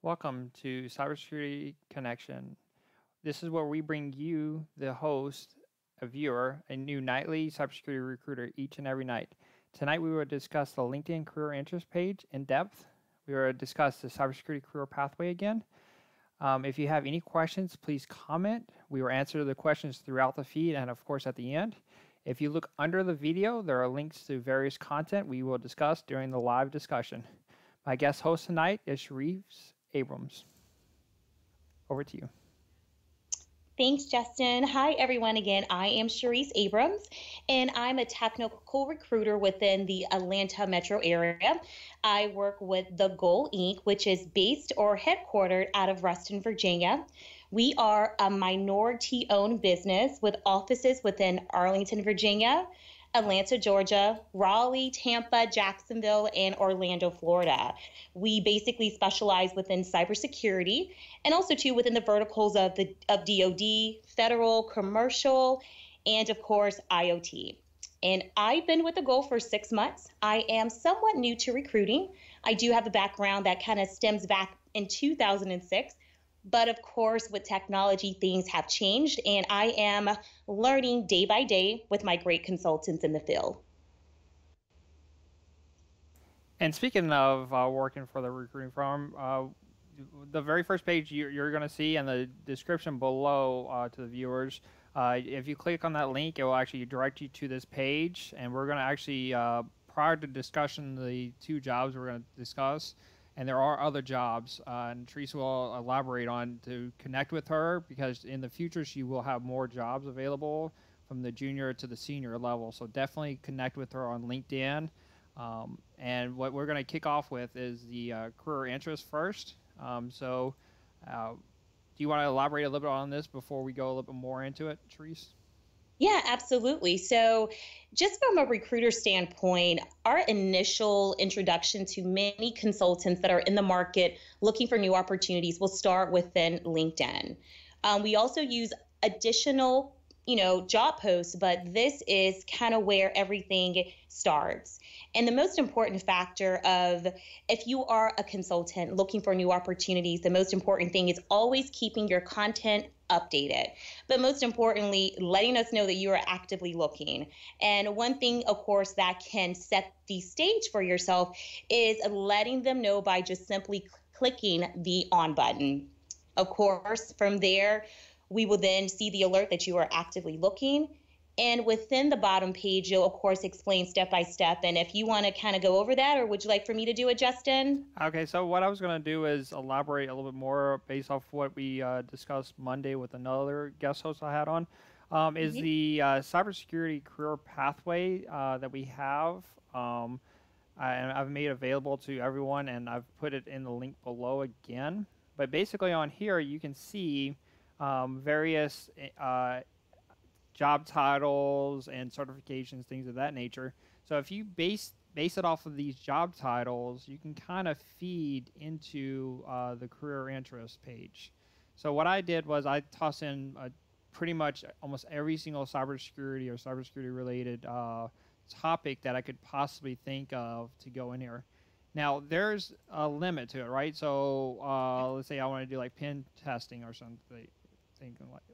Welcome to Cybersecurity Connection. This is where we bring you, the host, a viewer, a new nightly cybersecurity recruiter each and every night. Tonight we will discuss the LinkedIn career interest page in depth. We will discuss the cybersecurity career pathway again. If you have any questions, please comment. We will answer the questions throughout the feed and, of course, at the end. If you look under the video, there are links to various content we will discuss during the live discussion. My guest host tonight is Sherreice Abrams. Over to you. Thanks, Justin. Hi, everyone. Again, I am Sherreice Abrams, and I'm a technical recruiter within the Atlanta metro area. I work with The Goal Inc., which is based or headquartered out of Reston, Virginia. We are a minority-owned business with offices within Arlington, Virginia, Atlanta, Georgia, Raleigh, Tampa, Jacksonville, and Orlando, Florida. We basically specialize within cybersecurity and also too within the verticals of DoD, federal, commercial, and of course IoT. And I've been with the Goal for 6 months. I am somewhat new to recruiting. I do have a background that kind of stems back in 2006. But of course, with technology, things have changed, and I am learning day by day with my great consultants in the field. And speaking of working for the recruiting firm, the very first page you're going to see and the description below to the viewers, if you click on that link, it will actually direct you to this page. And we're going to actually, prior to discussion, the two jobs we're going to discuss, and there are other jobs, and Teresa will elaborate on to connect with her because in the future she will have more jobs available from the junior to the senior level. So definitely connect with her on LinkedIn. And what we're going to kick off with is the career interest first. Do you want to elaborate a little bit on this before we go a little bit more into it, Teresa? Yeah, absolutely. So just from a recruiter standpoint, our initial introduction to many consultants that are in the market looking for new opportunities will start within LinkedIn. We also use additional job posts, but this is kind of where everything starts. And the most important factor of if you are a consultant looking for new opportunities, the most important thing is always keeping your content updated. But most importantly, letting us know that you are actively looking. And one thing, of course, that can set the stage for yourself is letting them know by just simply clicking the on button. Of course, from there, we will then see the alert that you are actively looking. And within the bottom page, you'll, of course, explain step by step. And if you want to kind of go over that, or would you like for me to do it, Justin? Okay, so what I was going to do is elaborate a little bit more based off what we discussed Monday with another guest host I had on. Is the cybersecurity career pathway that we have. I've made available to everyone, and I've put it in the link below again. But basically on here, you can see various job titles and certifications, things of that nature. So if you base it off of these job titles, you can kind of feed into the career interest page. So what I did was I tossed in pretty much almost every single cybersecurity or cybersecurity related topic that I could possibly think of to go in here. Now, there's a limit to it, right? So let's say I want to do like pen testing or something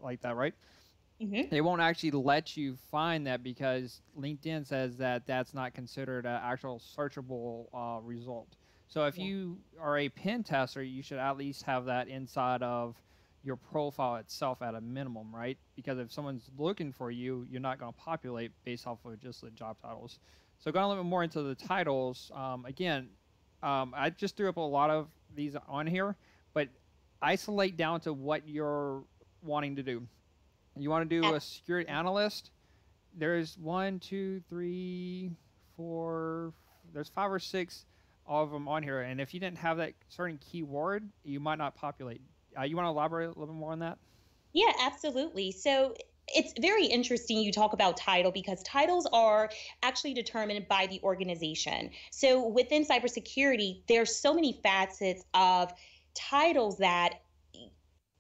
like that, right? They won't actually let you find that because LinkedIn says that that's not considered an actual searchable result. So if you are a pen tester, you should at least have that inside of your profile itself at a minimum, right? Because if someone's looking for you, you're not going to populate based off of just the job titles. So going a little bit more into the titles, again, I just threw up a lot of these on here, but isolate down to what you're wanting to do. You want to do a security analyst? There's 1, 2, 3, 4. There's 5 or 6 of them on here, and if you didn't have that certain keyword, you might not populate. You want to elaborate a little bit more on that? Yeah, absolutely. So it's very interesting you talk about title because titles are actually determined by the organization. So within cybersecurity, there's so many facets of titles that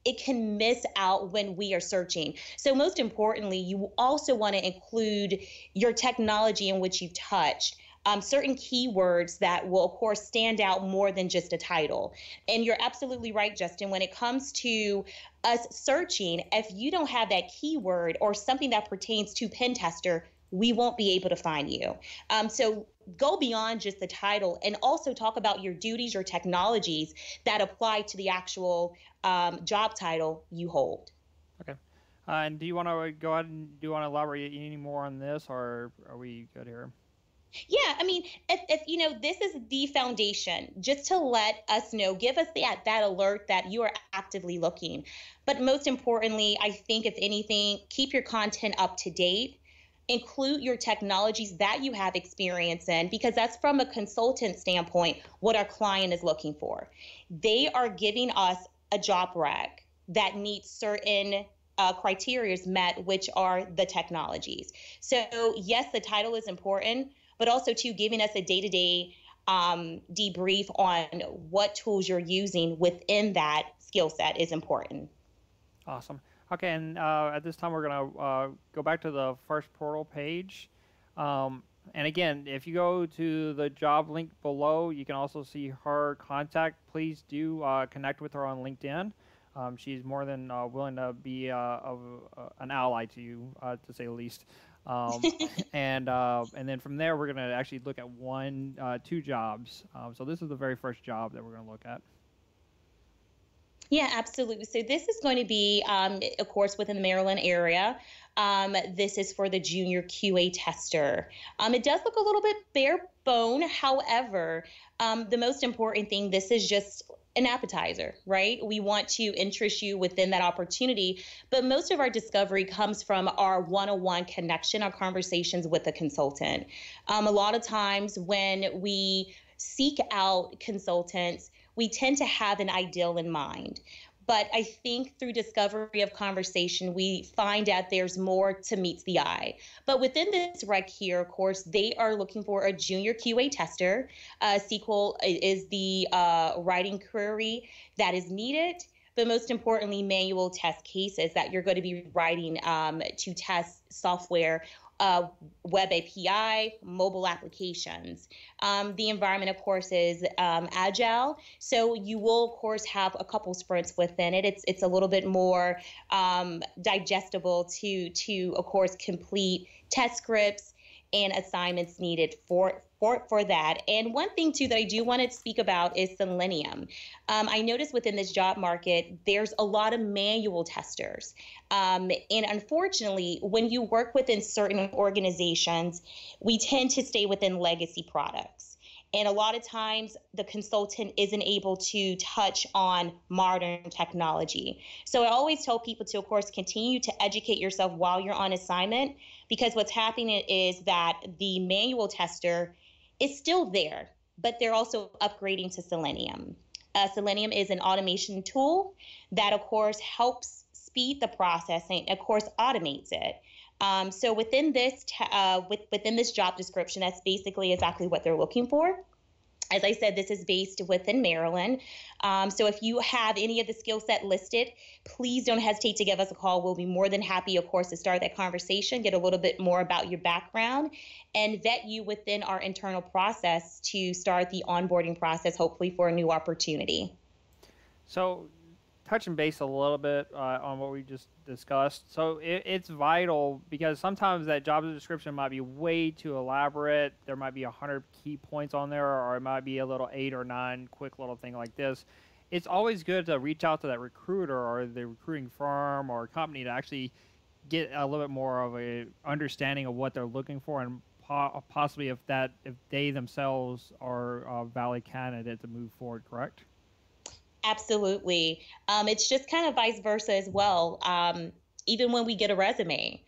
it can miss out when we are searching. So most importantly, you also want to include your technology in which you've touched. certain keywords that will, of course, stand out more than just a title. And you're absolutely right, Justin. When it comes to us searching, if you don't have that keyword or something that pertains to pen tester, we won't be able to find you. So go beyond just the title and also talk about your duties, your technologies that apply to the actual job title you hold. Okay. And do you want to go ahead and do you want to elaborate any more on this, or are we good here? Yeah, I mean, if you know, this is the foundation, just to let us know, give us that alert that you are actively looking. But most importantly, I think if anything, keep your content up to date. Include your technologies that you have experience in, because that's from a consultant standpoint what our client is looking for. They are giving us a job rec that meets certain criteria met, which are the technologies. So yes, the title is important, but also to giving us a day-to-day debrief on what tools you're using within that skill set is important. Awesome. Okay, and at this time we're going to go back to the first portal page. And again, if you go to the job link below, you can also see her contact. Please do connect with her on LinkedIn. She's more than willing to be an ally to you, to say the least. And then from there, we're going to actually look at two jobs. So this is the very first job that we're going to look at. Yeah, absolutely. So this is going to be, of course, within the Maryland area. This is for the junior QA tester. It does look a little bit bare bone. However, the most important thing, this is just an appetizer, right? We want to interest you within that opportunity, but most of our discovery comes from our one-on-one connection, our conversations with a consultant. A lot of times when we seek out consultants, we tend to have an ideal in mind. But I think through discovery of conversation, we find out there's more to meets the eye. But within this rec here, of course, they are looking for a junior QA tester. SQL is the writing query that is needed. But most importantly, manual test cases that you're going to be writing to test software, web API, mobile applications. The environment, of course, is agile. So you will, of course, have a couple sprints within it. It's a little bit more digestible to, of course, complete test scripts and assignments needed for that. And one thing, too, that I do want to speak about is Selenium. I noticed within this job market, there's a lot of manual testers. And unfortunately, when you work within certain organizations, we tend to stay within legacy products. And a lot of times the consultant isn't able to touch on modern technology. So I always tell people to, of course, continue to educate yourself while you're on assignment, because what's happening is that the manual tester is still there, but they're also upgrading to Selenium. Selenium is an automation tool that, of course, helps speed the process and, of course, automates it. So within this within this job description, that's basically exactly what they're looking for. As I said, this is based within Maryland. So if you have any of the skill set listed, please don't hesitate to give us a call. We'll be more than happy, of course, to start that conversation, get a little bit more about your background, and vet you within our internal process to start the onboarding process, hopefully for a new opportunity. So touching base a little bit on what we just discussed. So it's vital, because sometimes that job description might be way too elaborate. There might be 100 key points on there, or it might be a little 8 or 9 quick little thing like this. It's always good to reach out to that recruiter or the recruiting firm or company to actually get a little bit more of a understanding of what they're looking for, and possibly if they themselves are a valid candidate to move forward, correct? Absolutely. It's just kind of vice versa as well. Even when we get a resume,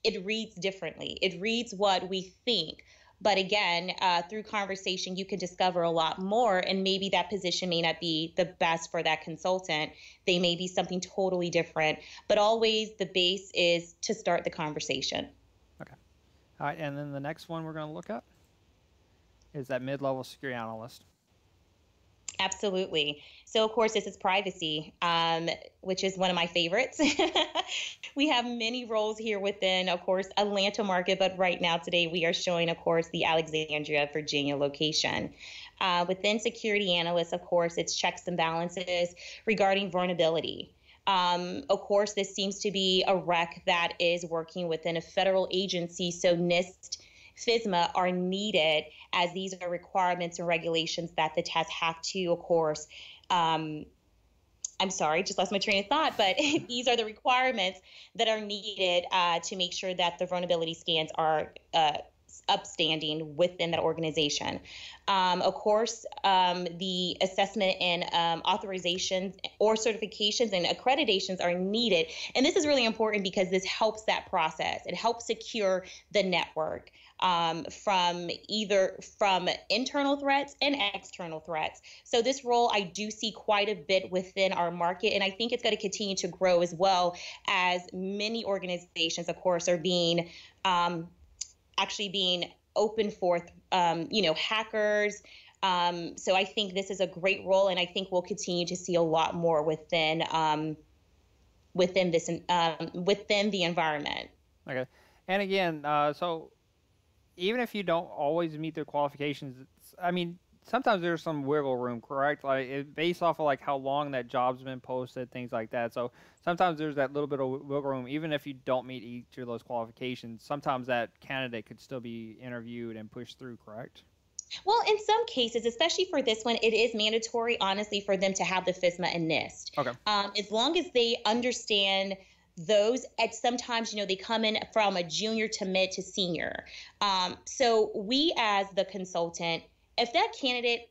it reads differently. It reads what we think. But again, through conversation, you can discover a lot more, and maybe that position may not be the best for that consultant. They may be something totally different, but always the base is to start the conversation. Okay. All right, and then the next one we're going to look at is that mid-level security analyst. Absolutely. So, of course, this is privacy, which is one of my favorites. We have many roles here within, of course, Atlanta market, but right now, today, we are showing, of course, the Alexandria, Virginia location. Within security analysts, of course, it's checks and balances regarding vulnerability. Of course, this seems to be a rec that is working within a federal agency, so NIST, FISMA are needed as these are requirements and regulations that the tests have to, of course. I'm sorry, just lost my train of thought, but these are the requirements that are needed to make sure that the vulnerability scans are upstanding within that organization. Of course, the assessment and authorizations or certifications and accreditations are needed. And this is really important because this helps that process. It helps secure the network from internal threats and external threats. So this role I do see quite a bit within our market, and I think it's going to continue to grow as well as many organizations, of course, are being actually being open for hackers. So I think this is a great role, and I think we'll continue to see a lot more within within the environment. Okay. And again, so even if you don't always meet the qualifications, I mean, sometimes there's some wiggle room, correct? Based off of like how long that job's been posted, things like that. So sometimes there's that little bit of wiggle room, even if you don't meet each of those qualifications. Sometimes that candidate could still be interviewed and pushed through, correct? Well, in some cases, especially for this one, it is mandatory, honestly, for them to have the FISMA and NIST. Okay. As long as they understand those, at sometimes, they come in from a junior to mid to senior. So we, as the consultant, if that candidate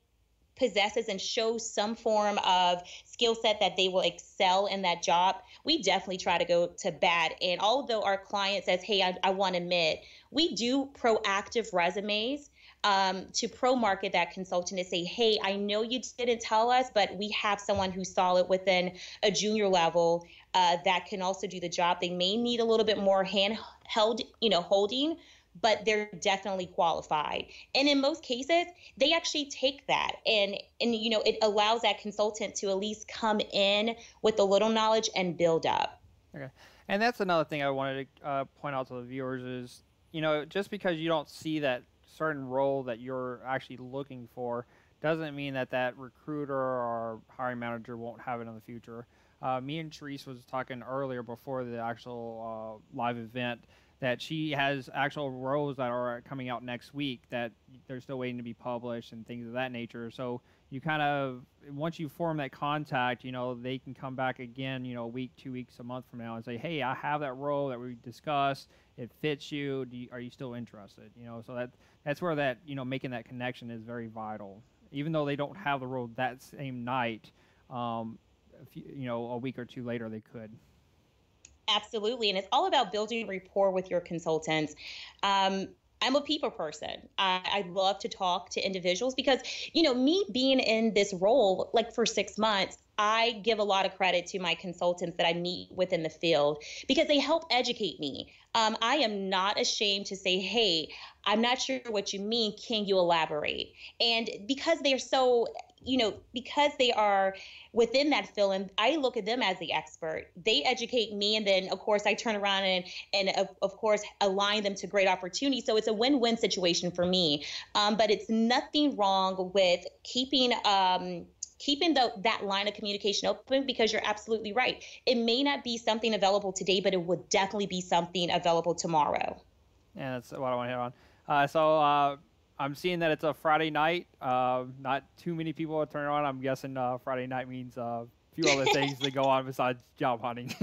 possesses and shows some form of skill set that they will excel in that job, we definitely try to go to bat. And although our client says, hey, I want to mid, we do proactive resumes to pro-market that consultant to say, hey, I know you didn't tell us, but we have someone who's solid within a junior level that can also do the job. They may need a little bit more handheld, holding, but they're definitely qualified. And in most cases, they actually take that and it allows that consultant to at least come in with a little knowledge and build up. Okay. And that's another thing I wanted to point out to the viewers is, just because you don't see that certain role that you're actually looking for doesn't mean that recruiter or hiring manager won't have it in the future. Me and Sherreice was talking earlier before the actual live event that she has actual roles that are coming out next week that they're still waiting to be published and things of that nature. So you kind of, once you form that contact, they can come back again, a week, 2 weeks, a month from now and say, hey, I have that role that we discussed. It fits you. Are you still interested? So that's where that, making that connection is very vital. Even though they don't have the role that same night, a week or two later, they could. Absolutely. And it's all about building rapport with your consultants. I'm a people person. I love to talk to individuals because, me being in this role, like for 6 months, I give a lot of credit to my consultants that I meet within the field because they help educate me. I am not ashamed to say, hey, I'm not sure what you mean. Can you elaborate? And because they're so, because they are within that field and I look at them as the expert, they educate me. And then, of course, I turn around and of course, align them to great opportunities. So it's a win-win situation for me. But it's nothing wrong with keeping that line of communication open because you're absolutely right. It may not be something available today, but it would definitely be something available tomorrow. Yeah, that's what I want to hit on. So I'm seeing that it's a Friday night. Not too many people are turning on. I'm guessing Friday night means a few other things that go on besides job hunting.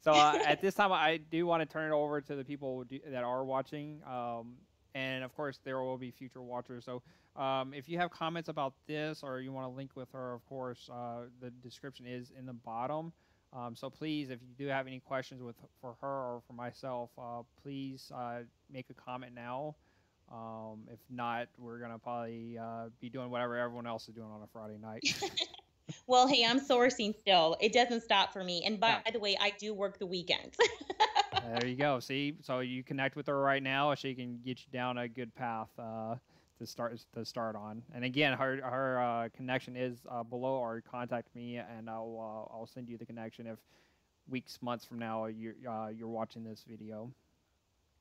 So at this time, I do want to turn it over to the people that are watching. And of course, there will be future watchers. So if you have comments about this or you want to link with her, of course, the description is in the bottom. So please, if you do have any questions for her or for myself, please make a comment now. If not, we're going to probably be doing whatever everyone else is doing on a Friday night. Well, hey, I'm sourcing still. It doesn't stop for me. And by the way, I do work the weekends. There you go. See, so you connect with her right now, she can get you down a good path to start on. And again, her connection is below, or contact me, and I'll send you the connection if weeks, months from now you're watching this video.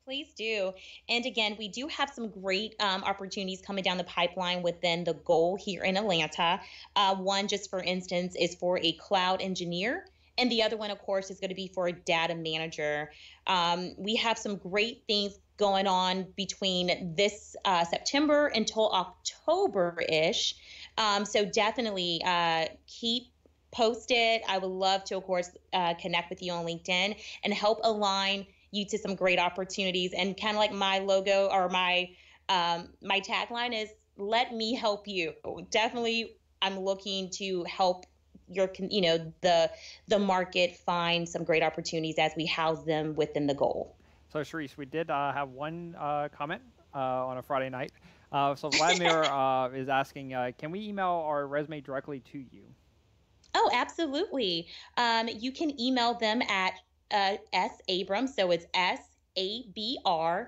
Please do. And again, we do have some great opportunities coming down the pipeline within the goal here in Atlanta. One, just for instance, is for a cloud engineer. And the other one, of course, is going to be for a data manager. We have some great things going on between this September until October-ish. So definitely keep posted. I would love to, of course, connect with you on LinkedIn and help align you to some great opportunities. And kind of like my logo, or my tagline is, let me help you. Definitely, I'm looking to help the market find some great opportunities as we house them within the goal. So Sherreice, we did have one comment on a Friday night. So Vladimir is asking, can we email our resume directly to you? Oh, absolutely. You can email them at S Abrams, so it's SABRAMS